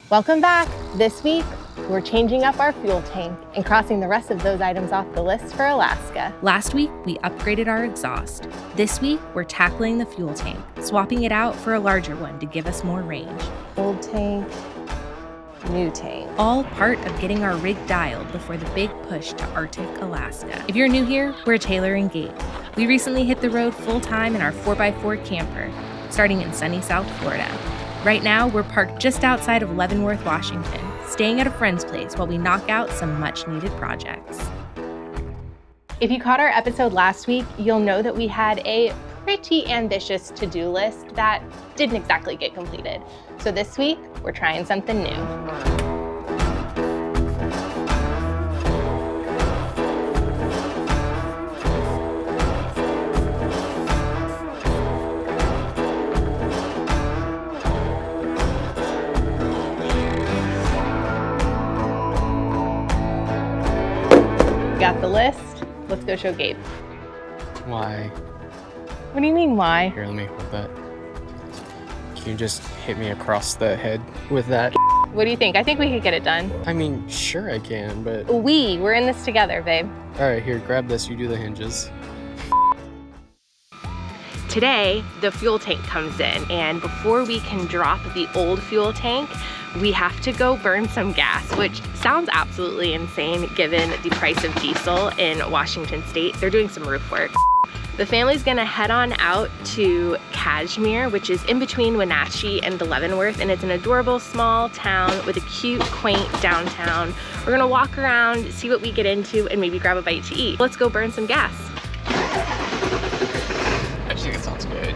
Welcome back. This week, we're changing up our fuel tank and crossing the rest of those items off the list for Alaska. Last week, we upgraded our exhaust. This week, we're tackling the fuel tank, swapping it out for a larger one to give us more range. Old tank, new tank. All part of getting our rig dialed before the big push to Arctic Alaska. If you're new here, we're Taylor and Gabe. We recently hit the road full-time in our 4x4 camper, starting in sunny South Florida. Right now, we're parked just outside of Leavenworth, Washington, staying at a friend's place while we knock out some much-needed projects. If you caught our episode last week, you'll know that we had a pretty ambitious to-do list that didn't exactly get completed. So this week, we're trying something new. Got the list. Let's go show Gabe. Why? What do you mean, why? Here, let me hold that. Can you just hit me across the head with that? What do you think? I think we could get it done. I mean, sure I can, but... We're in this together, babe. All right, here, grab this. You do the hinges. Today, the fuel tank comes in, and before we can drop the old fuel tank, we have to go burn some gas, which sounds absolutely insane given the price of diesel in Washington State. They're doing some roof work. The family's gonna head on out to Kashmir, which is in between Wenatchee and Leavenworth, and it's an adorable small town with a cute, quaint downtown. We're gonna walk around, see what we get into, and maybe grab a bite to eat. Let's go burn some gas. I just think it sounds good.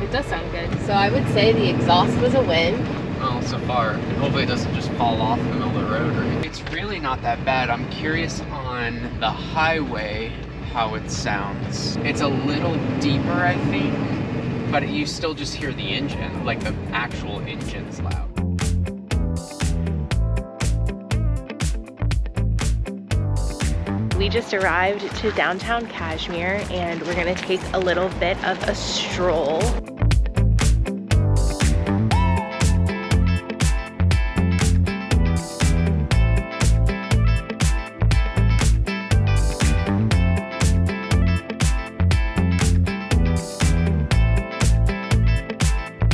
It does sound good. So I would say the exhaust was a win. Well, so far. Hopefully it doesn't just fall off in the middle of the road. It's really not that bad. I'm curious on the highway how it sounds. It's a little deeper, I think, but you still just hear the engine, like the actual engine's loud. We just arrived to downtown Kashmir, and we're gonna take a little bit of a stroll.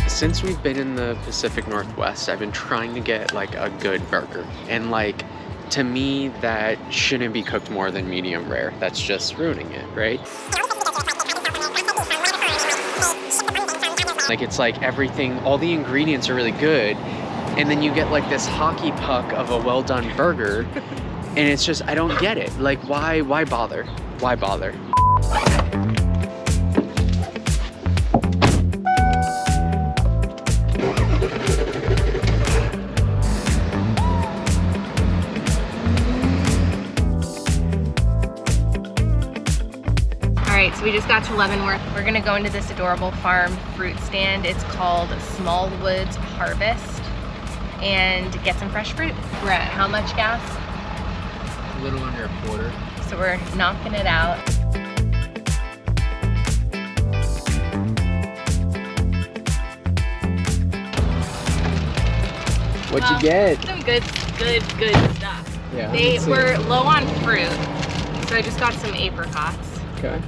Since we've been in the Pacific Northwest, I've been trying to get like a good burger. And like, to me, that shouldn't be cooked more than medium rare. That's just ruining it, right? Like, it's like everything, all the ingredients are really good. And then you get like this hockey puck of a well-done burger. And it's just, I don't get it. Like, why bother? Why bother? So we just got to Leavenworth. We're gonna go into this adorable farm fruit stand. It's called Smallwood's Harvest, and get some fresh fruit. We're at how much gas? A little under a quarter. So we're knocking it out. What'd you get? Some good stuff. Yeah. They were low on fruit, so I just got some apricots. Okay.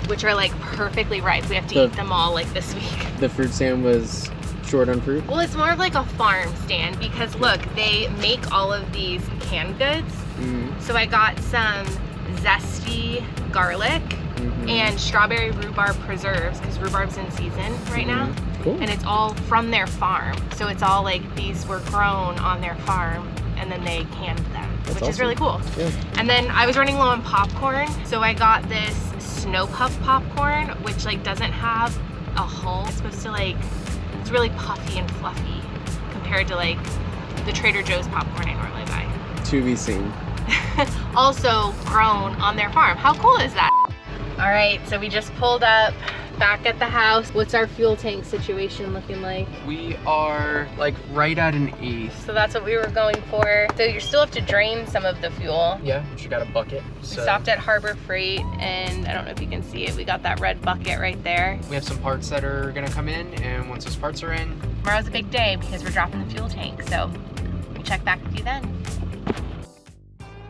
Which are like perfectly ripe. We have to eat them all like this week. The fruit stand was short on fruit? Well, it's more of like a farm stand because look, they make all of these canned goods. Mm-hmm. So I got some zesty garlic and strawberry rhubarb preserves because rhubarb's in season right now. Cool. And it's all from their farm. So it's all like these were grown on their farm and then they canned them, which is really cool. Yeah. And then I was running low on popcorn. So I got this Snow Puff popcorn, which like doesn't have a home. It's supposed to like, it's really puffy and fluffy compared to like the Trader Joe's popcorn I normally buy. To be seen. Also grown on their farm. How cool is that? All right, so we just pulled up back at the house. What's our fuel tank situation looking like? We are like right at an eighth. So that's what we were going for. So you still have to drain some of the fuel. Yeah, you got a bucket. We stopped at Harbor Freight, and I don't know if you can see it. We got that red bucket right there. We have some parts that are gonna come in, and once those parts are in, tomorrow's a big day because we're dropping the fuel tank, so we'll check back with you then.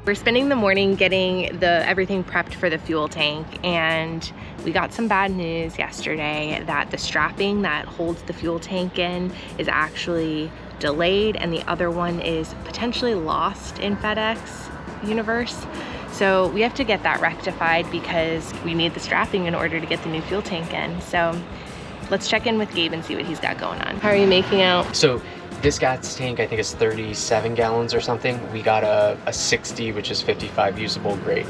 We're spending the morning getting everything prepped for the fuel tank, and we got some bad news yesterday that the strapping that holds the fuel tank in is actually delayed, and the other one is potentially lost in FedEx universe. So we have to get that rectified because we need the strapping in order to get the new fuel tank in. So let's check in with Gabe and see what he's got going on. How are you making out? So this gas tank, I think, is 37 gallons or something. We got a 60, which is 55 usable grade.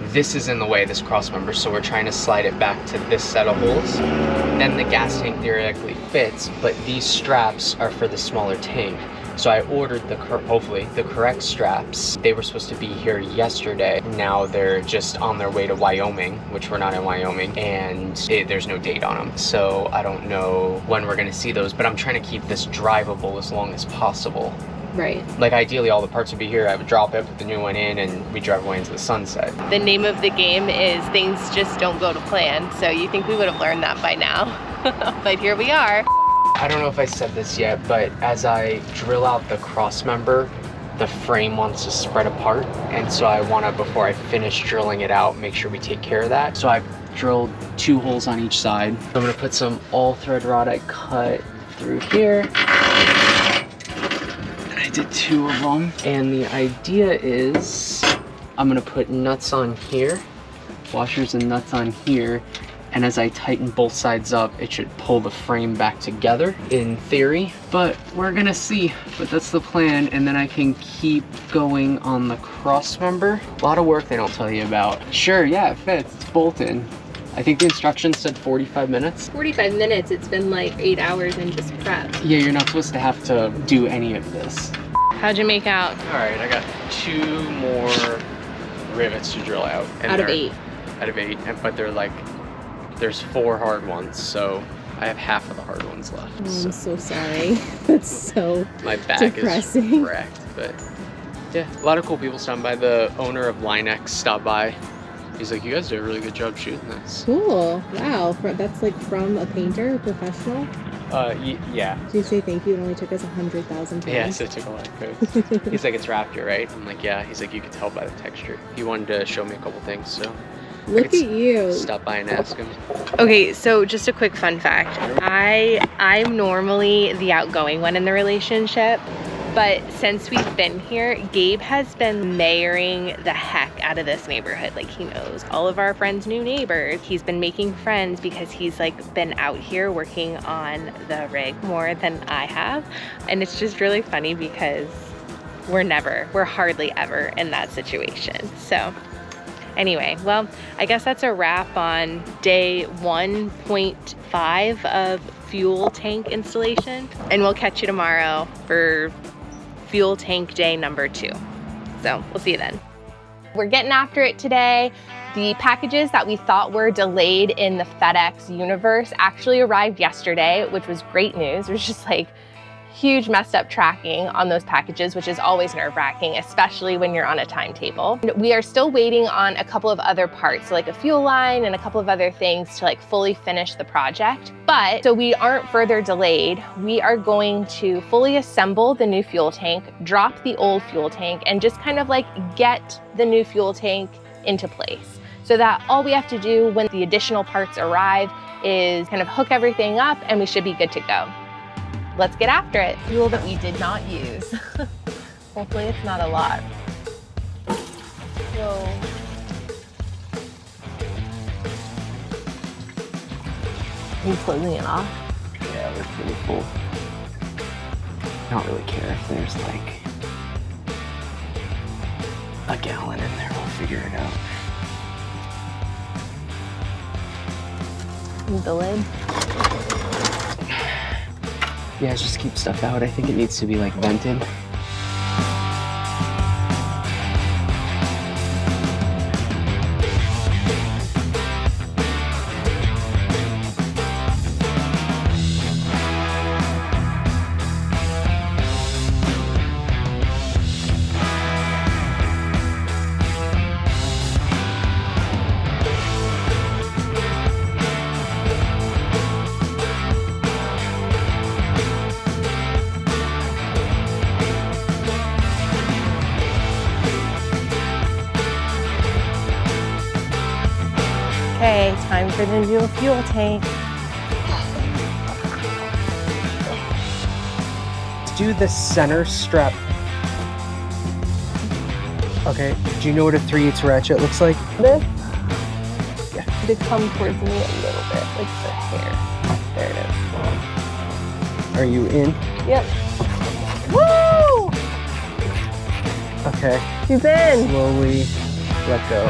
This is in the way, this cross member, so we're trying to slide it back to this set of holes. Then the gas tank theoretically fits, but these straps are for the smaller tank. So I ordered hopefully the correct straps. They were supposed to be here yesterday. Now they're just on their way to Wyoming, which we're not in Wyoming, and there's no date on them. So I don't know when we're gonna see those, but I'm trying to keep this drivable as long as possible. Right. Like ideally all the parts would be here. I would drop it, put the new one in, and we drive away into the sunset. The name of the game is things just don't go to plan. So you think we would have learned that by now, but here we are. I don't know if I said this yet, but as I drill out the cross member, the frame wants to spread apart. And so I wanna, before I finish drilling it out, make sure we take care of that. So I've drilled 2 holes on each side. I'm gonna put some all thread rod I cut through here. And I did 2 of them. And the idea is I'm gonna put nuts on here, washers and nuts on here. And as I tighten both sides up, it should pull the frame back together in theory, but we're gonna see. But that's the plan, and then I can keep going on the cross member. A lot of work they don't tell you about. Sure, yeah, it fits, it's bolted. I think the instructions said 45 minutes. 45 minutes, it's been like 8 hours in just prep. Yeah, you're not supposed to have to do any of this. How'd you make out? All right, I got 2 more rivets to drill out. And Out of 8. Out of 8, but they're like, there's 4 hard ones, so I have half of the hard ones left. Oh, I'm so sorry. That's so my back depressing. is wrecked, but yeah, a lot of cool people stopped by. The owner of Linex stopped by. He's like, you guys did a really good job shooting this. Cool. Wow. That's like from a painter, a professional? Yeah. Did you say thank you? It only took us 100,000 times. Yes, it took a lot of coats. He's like, it's Raptor, right? I'm like, yeah. He's like, you can tell by the texture. He wanted to show me a couple things, so Look at you. Stop by and ask him. Okay, so just a quick fun fact. I'm normally the outgoing one in the relationship, but since we've been here, Gabe has been mayoring the heck out of this neighborhood. Like, he knows all of our friends' new neighbors. He's been making friends because he's like been out here working on the rig more than I have. And it's just really funny because we're hardly ever in that situation. So anyway, well, I guess that's a wrap on day 1.5 of fuel tank installation. And we'll catch you tomorrow for fuel tank day number 2. So we'll see you then. We're getting after it today. The packages that we thought were delayed in the FedEx universe actually arrived yesterday, which was great news. It was just like huge messed up tracking on those packages, which is always nerve-wracking, especially when you're on a timetable. We are still waiting on a couple of other parts, so like a fuel line and a couple of other things to like fully finish the project. But so we aren't further delayed, we are going to fully assemble the new fuel tank, drop the old fuel tank, and just kind of like get the new fuel tank into place, so that all we have to do when the additional parts arrive is kind of hook everything up and we should be good to go. Let's get after it. Fuel that we did not use. Hopefully it's not a lot. So, are you closing it off? Yeah, we're pretty full. I don't really care if there's like a gallon in there. We'll figure it out. Need the lid? Yeah, just keep stuff out. I think it needs to be like vented. time for the new fuel tank. Do the center strap. Okay, do you know what a 3/8 ratchet looks like? This? Yeah. Did come towards me a little bit, like the hair. There it is. Are you in? Yep. Woo! Okay. She's in. Slowly let go.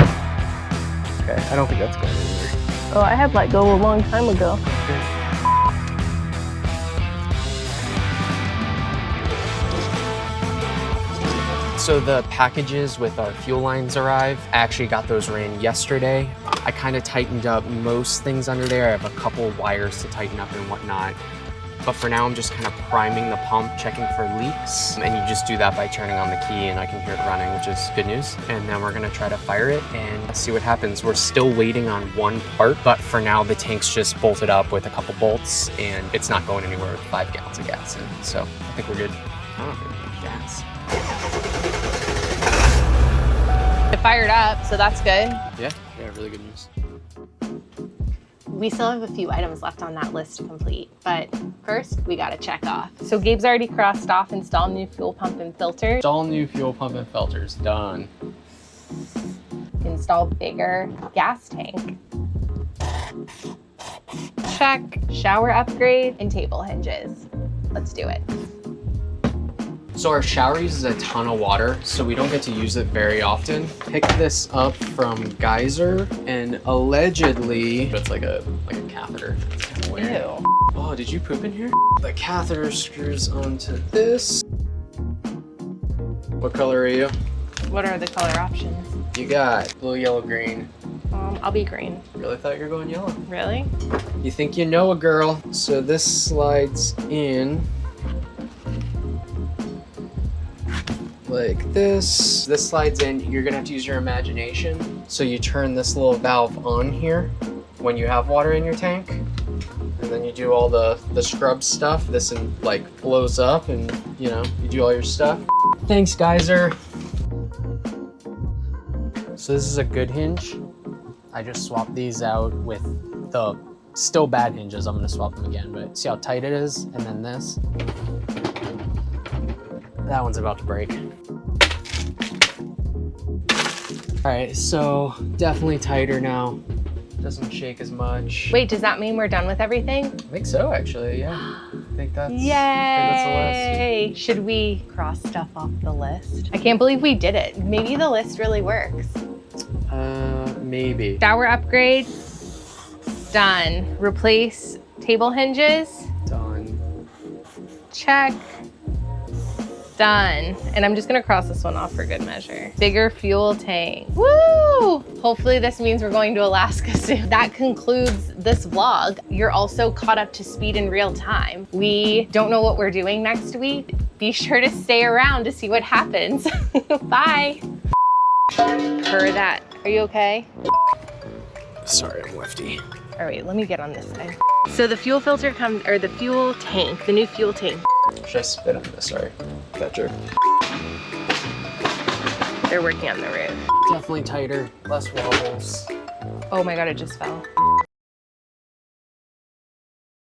Okay, I don't think that's going anywhere. Oh, I had let go a long time ago. So the packages with our fuel lines arrive. I actually got those ran yesterday. I kind of tightened up most things under there. I have a couple wires to tighten up and whatnot. But for now, I'm just kind of priming the pump, checking for leaks. And you just do that by turning on the key and I can hear it running, which is good news. And then we're gonna try to fire it and see what happens. We're still waiting on one part, but for now the tank's just bolted up with a couple bolts and it's not going anywhere with 5 gallons of gas in. So I think we're good. Oh, gas. It fired up, so that's good. Yeah, really good news. We still have a few items left on that list to complete, but first we gotta check off. So Gabe's already crossed off install new fuel pump and filter. Install new fuel pump and filters, done. Install bigger gas tank. Check. Shower upgrade and table hinges. Let's do it. So our shower uses a ton of water, so we don't get to use it very often. Picked this up from Geyser, and allegedly, it's like a catheter. It's kind of weird. Ew. Oh, did you poop in here? The catheter screws onto this. What color are you? What are the color options? You got blue, yellow, green. I'll be green. Really thought you were going yellow. Really? You think you know a girl. So this slides in like this. This slides in. You're gonna have to use your imagination. So you turn this little valve on here when you have water in your tank, and then you do all the scrub stuff. This like blows up, and you know, you do all your stuff. Thanks, Geyser. So this is a good hinge. I just swapped these out with the still bad hinges. I'm gonna swap them again, but see how tight it is? And then this. That one's about to break. All right, so definitely tighter now. Doesn't shake as much. Wait, does that mean we're done with everything? I think so, actually, yeah. I think that's, Yay! the list. Should we cross stuff off the list? I can't believe we did it. Maybe the list really works. Maybe. Shower upgrade, done. Replace table hinges, Done. check, done. And I'm just gonna cross this one off for good measure. Bigger fuel tank, woo! Hopefully this means we're going to Alaska soon. That concludes this vlog. You're also caught up to speed in real time. We don't know what we're doing next week. Be sure to stay around to see what happens. Bye. Heard that. Are you okay? Sorry, I'm lefty. All right, let me get on this side. So the fuel filter comes, or the fuel tank, the new fuel tank. Should I spit on this? Sorry. That jerk. They're working on the roof. Definitely tighter, less wobbles. Oh my God, it just fell.